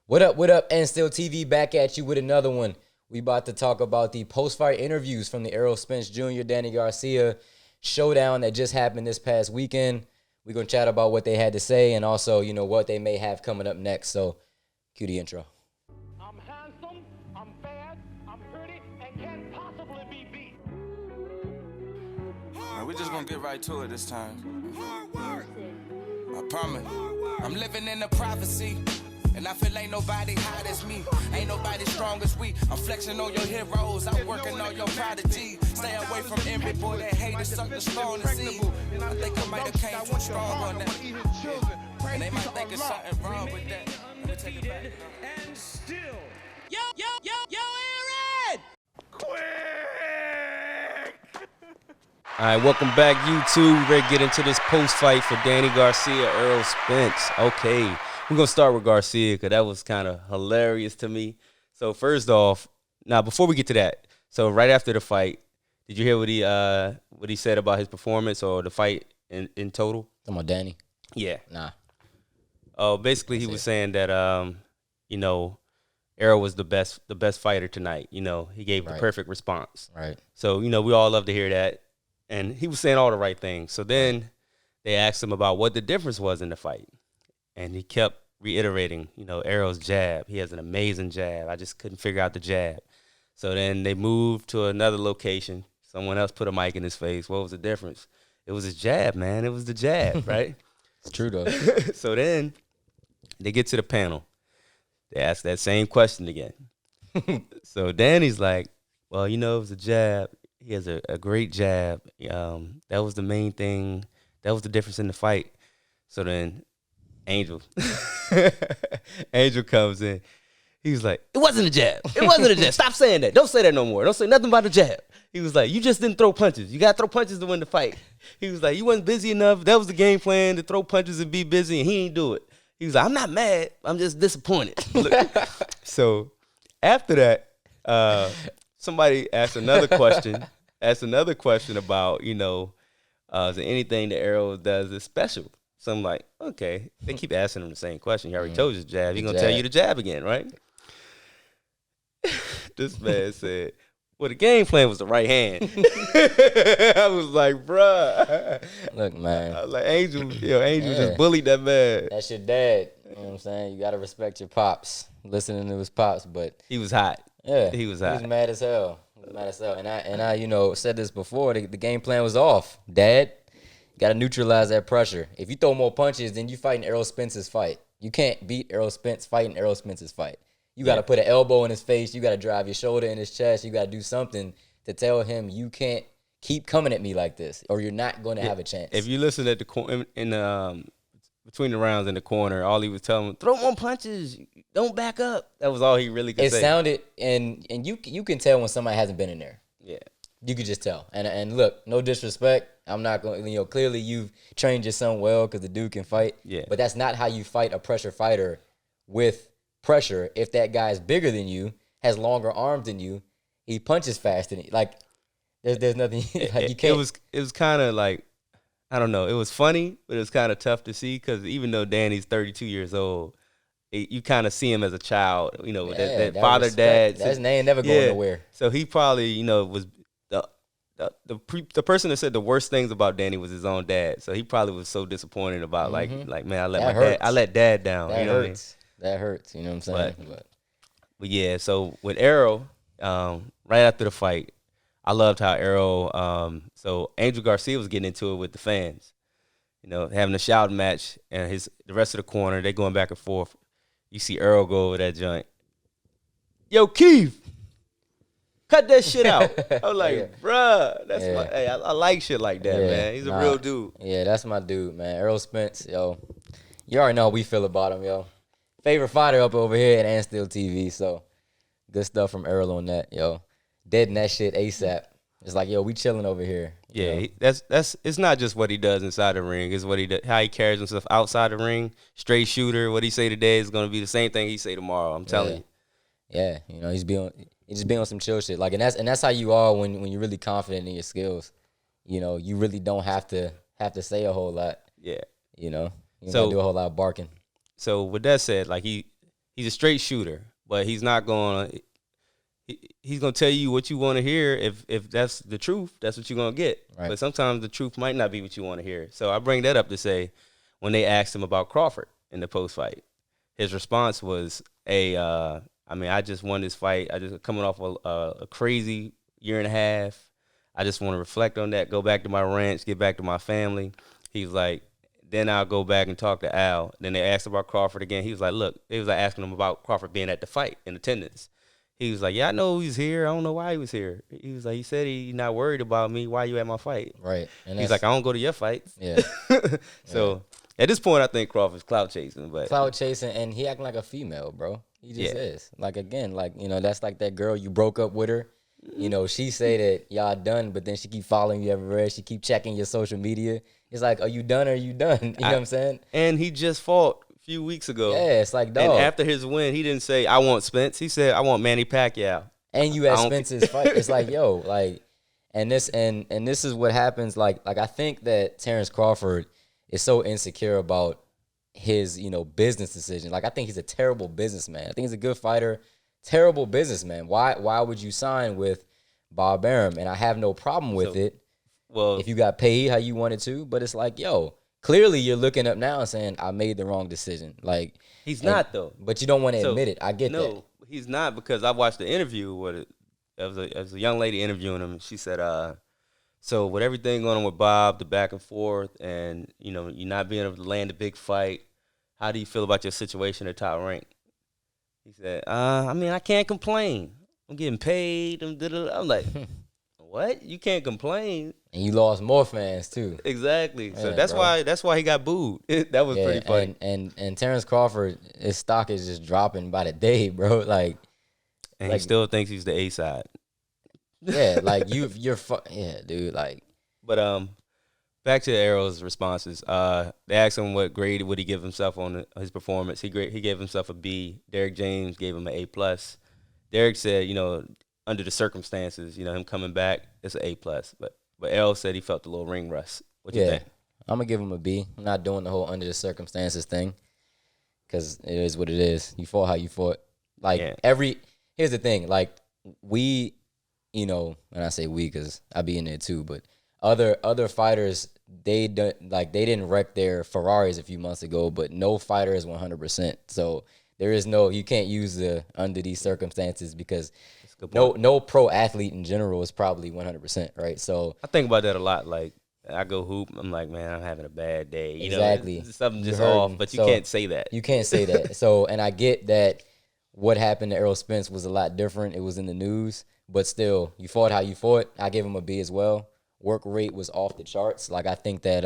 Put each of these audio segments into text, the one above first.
What up, AndStilltv back at you with another one. We about to talk about the post-fight interviews from the Errol Spence Jr., Danny Garcia showdown that just happened this past weekend. We're going to chat about what they had to say and also, what they may have coming up next. So, cue the intro. I'm handsome, I'm bad, I'm pretty, and can't possibly be beat. We're just gonna get right to it this time. I promise. I'm living in a prophecy. And I feel ain't nobody hot as me. Ain't nobody strong as we. I'm flexing on your heroes. I'm working on your prodigy. Stay away from envy, boy. That hate is something strong to see. I think I might have came too strong on that. And they might think it's something wrong with that. Let me take it back. And still. Yo, Aaron! All right, welcome back, YouTube. We're ready to get into this post-fight for Danny Garcia, Errol Spence. Okay, we're going to start with Garcia because that was kind of hilarious to me. So first off, now before we get to that, so right after the fight, did you hear what he said about his performance or the fight in total? Talking about Danny? Yeah. Nah. Oh, basically he was saying that Errol was the best fighter tonight. He gave the perfect response. Right. So, we all love to hear that. And he was saying all the right things. So then they asked him about what the difference was in the fight. And he kept reiterating, Errol's jab. He has an amazing jab. I just couldn't figure out the jab. So then they moved to another location. Someone else put a mic in his face. What was the difference? It was his jab, man. It was the jab, right? It's true, though. So then they get to the panel. They ask that same question again. So Danny's like, well, it was a jab. He has a great jab. That was the main thing. That was the difference in the fight. So then Angel comes in. He was like, it wasn't a jab. It wasn't a jab. Stop saying that. Don't say that no more. Don't say nothing about the jab. He was like, you just didn't throw punches. You got to throw punches to win the fight. He was like, you wasn't busy enough. That was the game plan, to throw punches and be busy, and he ain't do it. He was like, I'm not mad. I'm just disappointed. So after that, somebody asked another question about, is there anything that Errol does that's special? So I'm like, okay. They keep asking him the same question. He already told you the jab. He's going to tell you the jab again, right? This man said, well, the game plan was the right hand. I was like, bruh. Look, man. I was like, Angel just bullied that man. That's your dad. You know what I'm saying? You got to respect your pops. Listening to his pops, but he was hot. Yeah. He was hot. He was mad as hell. And I said this before, the game plan was off. Dad, you got to neutralize that pressure. If you throw more punches, then you fighting Errol Spence's fight. You can't beat Errol Spence fighting Errol Spence's fight. You got to put an elbow in his face. You got to drive your shoulder in his chest. You got to do something to tell him you can't keep coming at me like this, or you're not going to have a chance. If you listen at between the rounds in the corner, all he was telling him, throw more punches. Don't back up. That was all he really could say. It sounded, and you can tell when somebody hasn't been in there. Yeah. You could just tell. And look, no disrespect. I'm not going to, clearly you've trained your son well because the dude can fight. Yeah. But that's not how you fight a pressure fighter with pressure. If that guy is bigger than you, has longer arms than you, he punches faster than you. Like, there's nothing, like, you can't. It was kind of like, I don't know. It was funny, but it was kind of tough to see because even though Danny's 32 years old, you kind of see him as a child, that father, dad. His name never going nowhere. So he probably, was the person that said the worst things about Danny was his own dad. So he probably was so disappointed about like man, I let dad down. That you know hurts. What I mean? That hurts. You know what I'm saying? But yeah. So with Errol, right after the fight, I loved how Errol. So Angel Garcia was getting into it with the fans, having a shouting match, and the rest of the corner they going back and forth. You see Errol go over that joint. Yo, Keith, cut that shit out. I was like, bruh, that's hey, I like shit like that, man. He's a real dude. Yeah, that's my dude, man. Errol Spence, yo. You already know how we feel about him, yo. Favorite fighter up over here at AndStilltv, so good stuff from Errol on that, yo. Deading that shit ASAP. It's like, yo, we chilling over here. Yeah, that's it's not just what he does inside the ring. It's what how he carries himself outside the ring. Straight shooter. What he say today is gonna be the same thing he say tomorrow. I'm telling you. Yeah, he's just being on some chill shit. Like, and that's how you are when you're really confident in your skills. You really don't have to say a whole lot. Yeah. You don't do a whole lot of barking. So with that said, like he he's a straight shooter, but he's not going to. He's gonna tell you what you want to hear. If that's the truth, that's what you're gonna get. Right. But sometimes the truth might not be what you want to hear. So I bring that up to say, when they asked him about Crawford in the post fight, his response was, I mean, I just won this fight. I just coming off a crazy year and a half. I just want to reflect on that, go back to my ranch, get back to my family. He's like, then I'll go back and talk to Al. Then they asked about Crawford again. He was like, look, they was like asking him about Crawford being at the fight in attendance. He was like, yeah, I know he's here. I don't know why he was here. He was like, he said he's not worried about me. Why you at my fight? Right. And he's like, I don't go to your fights. Yeah. So at this point, I think Crawford's clout chasing. But clout chasing, and he acting like a female, bro. He just is. Like, again, like, you know, that's like that girl you broke up with her. You know, she say that y'all done, but then she keep following you everywhere. She keep checking your social media. It's like, are you done or are you done? You know what I'm saying? And he just fought a few weeks ago. Yeah, it's like, dog. And after his win, he didn't say, I want Spence. He said, I want Manny Pacquiao. And you at Spence's fight. It's like, yo, like, and this is what happens. Like I think that Terrence Crawford is so insecure about his, you know, business decision. Like, I think he's a terrible businessman. I think he's a good fighter, terrible businessman. Why would you sign with Bob Arum? And I have no problem with it. Well, if you got paid how you wanted to, but it's like, yo, clearly you're looking up now and saying, I made the wrong decision. Like, he's not though. But you don't want to admit it. I get that. No, he's not, because I watched the interview with it. There was a young lady interviewing him. She said, so with everything going on with Bob, the back and forth, and, you know, you not being able to land a big fight, how do you feel about your situation at Top Rank? He said, I mean, I can't complain. I'm getting paid. I'm like, what? You can't complain. And you lost more fans too. Exactly. Yeah, so that's why he got booed. That was pretty funny. And Terrence Crawford, his stock is just dropping by the day, bro. Like, and he still thinks he's the A side. Yeah, like yeah, dude. Like, but back to Errol's responses. They asked him what grade would he give himself on his performance. He gave himself a B. Derek James gave him an A+. Derek said, you know, under the circumstances, you know, him coming back, it's an A+. But Errol said he felt a little ring rust. What you think? I'm gonna give him a B. I'm not doing the whole under the circumstances thing, because it is what it is. You fought how you fought. Like, here's the thing. Like, we, you know, and I say we because I be in there too, but other fighters, they didn't wreck their Ferraris a few months ago, but no fighter is 100%. So there is you can't use the under these circumstances, because no pro athlete in general is probably 100%, right? So I think about that a lot. Like, I go hoop, I'm like, man, I'm having a bad day. You exactly. know, something just off, but you can't say that. You can't say that. So, and I get that what happened to Errol Spence was a lot different. It was in the news, but still, you fought how you fought. I give him a B as well. Work rate was off the charts. Like, I think that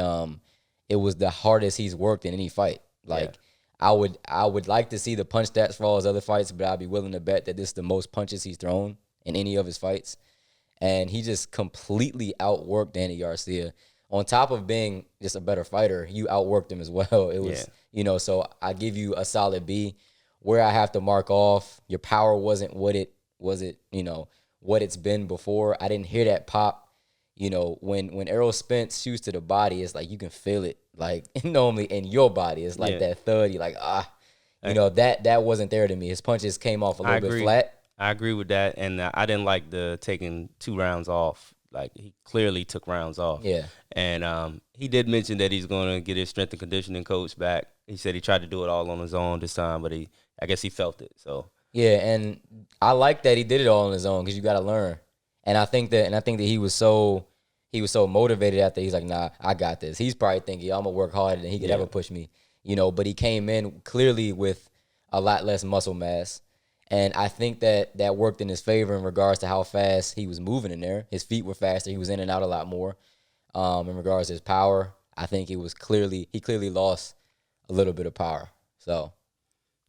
it was the hardest he's worked in any fight. Like, I would like to see the punch stats for all his other fights, but I'd be willing to bet that this is the most punches he's thrown in any of his fights. And he just completely outworked Danny Garcia. On top of being just a better fighter, you outworked him as well. It was, you know, so I give you a solid B. Where I have to mark off, your power wasn't what you know, what it's been before. I didn't hear that pop. You know, when Errol Spence shoots to the body, it's like you can feel it. Like, normally in your body, it's like that thud. You're like, you know, that wasn't there to me. His punches came off a little bit flat. I agree with that, and I didn't like the taking 2 rounds off. Like, he clearly took rounds off. Yeah. And he did mention that he's going to get his strength and conditioning coach back. He said he tried to do it all on his own this time, but I guess he felt it. So yeah, and I like that he did it all on his own, because you got to learn. And I think that he was so motivated after. He's like, nah, I got this. He's probably thinking, I'm gonna work harder than he could ever push me, you know. But he came in clearly with a lot less muscle mass, and I think that worked in his favor in regards to how fast he was moving in there. His feet were faster. He was in and out a lot more. In regards to his power, I think he clearly lost a little bit of power. So,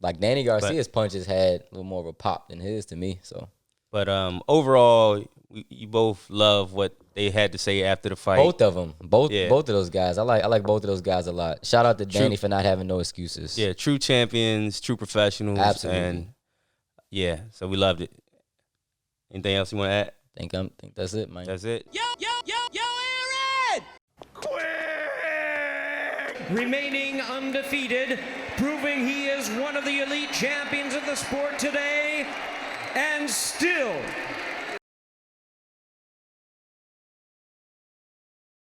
like, Danny Garcia's punches had a little more of a pop than his to me. So, but overall, you both love what they had to say after the fight. Both of them, both of those guys. I like both of those guys a lot. Shout out to Danny for not having no excuses. Yeah, true champions, true professionals. Absolutely. And yeah, so we loved it. Anything else you want to add? I think that's it, man. That's it. Yo, Aaron! Remaining undefeated, proving he is one of the elite champions of the sport today, and still